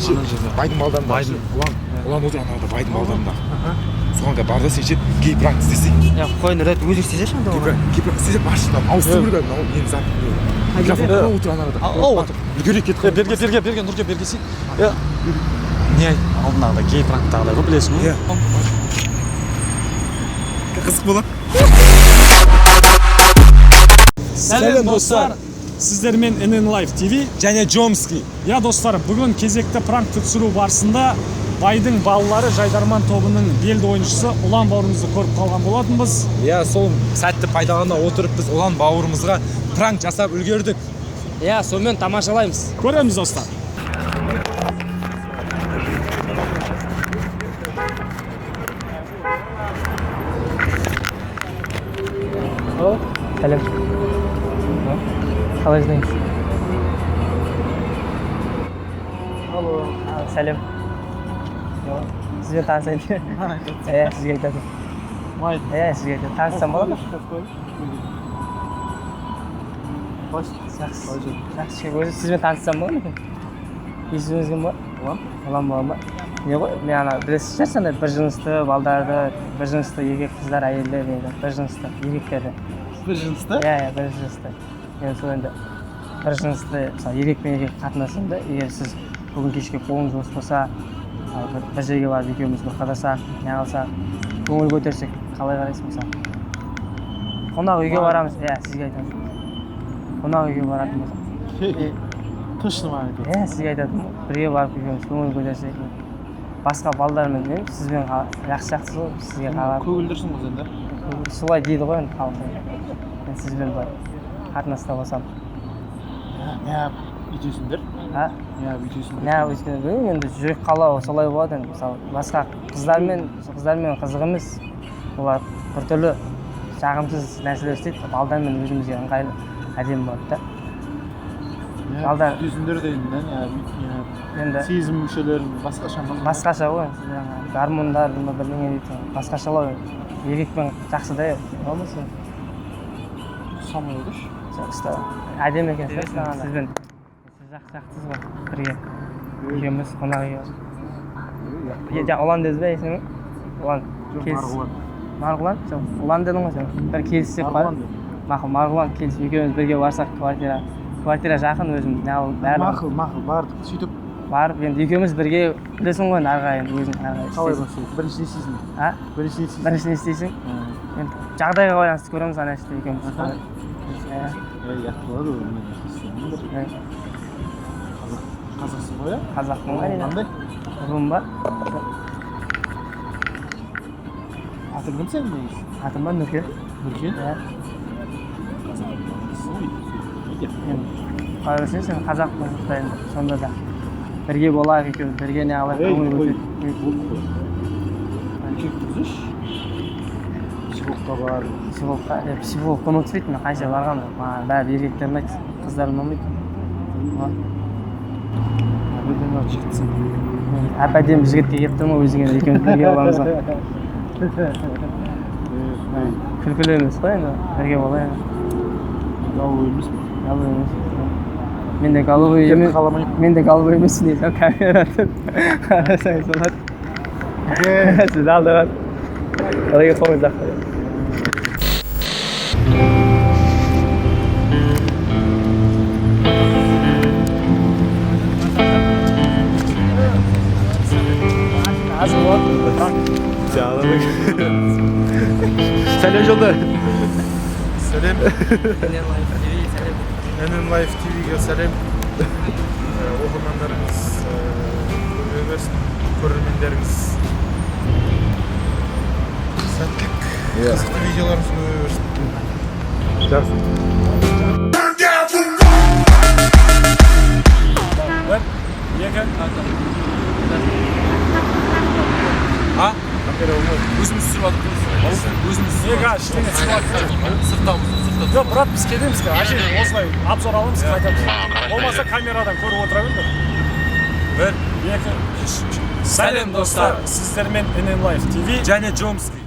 ше байдың балдарында улан отыр анада байдың балдарында соған бар да сен ше гей пранк істесей қойын рет өзі істесеші анда гей пранк істесек машина ауыстыру керек мынау менің зат микрофон отыр анада үлгерек кетіп берге нұрге бергесей не айт алдынағыдай гей пранктағыдай ғой білесің ғой қызық болады. Сәлем достар, сіздермен NN Live TV және Джомский. Я достар, бүгін кезекті пранк түсіру барысында байдың балалары жайдарман тобының белді ойыншысы Ұлан бауырымызды көріп қалған болатынбыз. Сол сәтті пайдалана отырып біз Ұлан бауырымызға пранк жасап үлгердік. сонымен тамашалаймыз. Көреміз достар. Сәлем. Қалай жүздеңіз? Алло. Сәлем. Сізбен танысайын. Сізге айтатын. Сізге айтатын. Танысам болады ма? Жақсы. Өзі сізбен танысам болады ма? Есіміңіз кім бар? Ұлан бауырым ба? Не ғой? Мен ана білесіз шығарсың бір жынысты балдарды, бір жынысты еркек қыздар, әйелдер дейді. Бір жынысты еркектерді. Bir жынысты? Bir жынысты. Мен сол енді бір жынысты, мысалы еркек пен еркек қатынасында, егер сіз бүгін кешке қолыңыз бос болса, бір жерге барып екеуміз бір қыдырсақ, не қылсақ, көңіл көтерсек, қалай қарайсыз мысалы? Қонақ үйге барамыз, сізге айтамын. Қонақ үйге баратын болсақ. Точно ма? Сізге айтатын. Бірге барып екеуміз көңіл көтерсек, басқа балдармен деймін, сізбен жақсы ғой, сізге қарап. Көгілдірсің ғой сен де? Солай дейді ғой енді халық. Мен сізбен былай қатынаста болсам. Не бүйтесіңдер? Не бүйтесіңдер? Енді жүрек қалауы солай болады енді. Мысалы, басқа қыздармен қызық емес. Олар біртүрлі жағымсыз нәрселер істейді. Балдармен өзімізге ыңғайлы әдемі болады да. Бүйтесіңдер дейін, сезім мүшелерін басқаша ма? Басқаша ғой. Гормондар бірдеңе дейді. Басқашалау. Еркекпен жақсы да болмаса. Самай өдіш? Әдемі екенсіз сізбен. Сіз жақсысыз ғой бірге. Екеуміз қонақ үйге. Ұлан дедіңіз бе есімің? Ұлан. Марғұлан. Марғұлан? Ұлан дедің ғой сен. Бір келіссек бар. Марғұлан келісіп екеуміз бірге барсақ квартира жақын өзім. Мақыл, бардық сөйтіп. Барып, енді екеуміз бірге білесің ғой әрі өзің әрі. Қалай бастайды? Бірінші не істейсің? Бірінші не істейсің? Енді жағдайға байланысты көреміз ана іште екеуміз. Яқты болады ғой, мен істеймін. Қазақсың ғой, Қазақпын ғой. Қандай? Ұлым бар. Атың кім сенің негізі? Атым бар Нұркен. Нұркен? Қалай білсең сен қазақпын енді сонда да. Бірге болайық екеуміз, бірге не алайық, көңіл көтеріп. Екеуміз психологқа бар. Психологқа ұмытпайды, мен қанша барғанмын. Маған бәрі еркектер ұнайды, қыздар ұнамайды. Бірден алып жігітсің. Әп-әдемі жігітке келіп тұрмын өзіңе екеуміз бірге боламыз ғой. Күлкілі емес қой енді, бірге болайық. Голубой емес пе? Голубой емес. Мен де голубой емеспін дейсің, камерадан қарасаң солады. Сізді алдыған. Қалай қойыңыз ақылы. Азыр болады. Сәлем жолда. Сәлем. NN Live TV-ге сәлем. Оқырмандарыңыз көбейе берсін, көрермендеріңіз сәттілік, қызықты видеоларымыз көбейе берсін. Жақсы. Өзіміз түсіріп жатырмыз. Сырттамыз. Жоқ, брат, біз келеміз. Әже, осылай обзор аламыз, қайтамыз. Болмаса камерадан көріп отыра беріңдер. Бір, екі, үш. Сәлем достар, сіздермен NN Live TV және Джомский.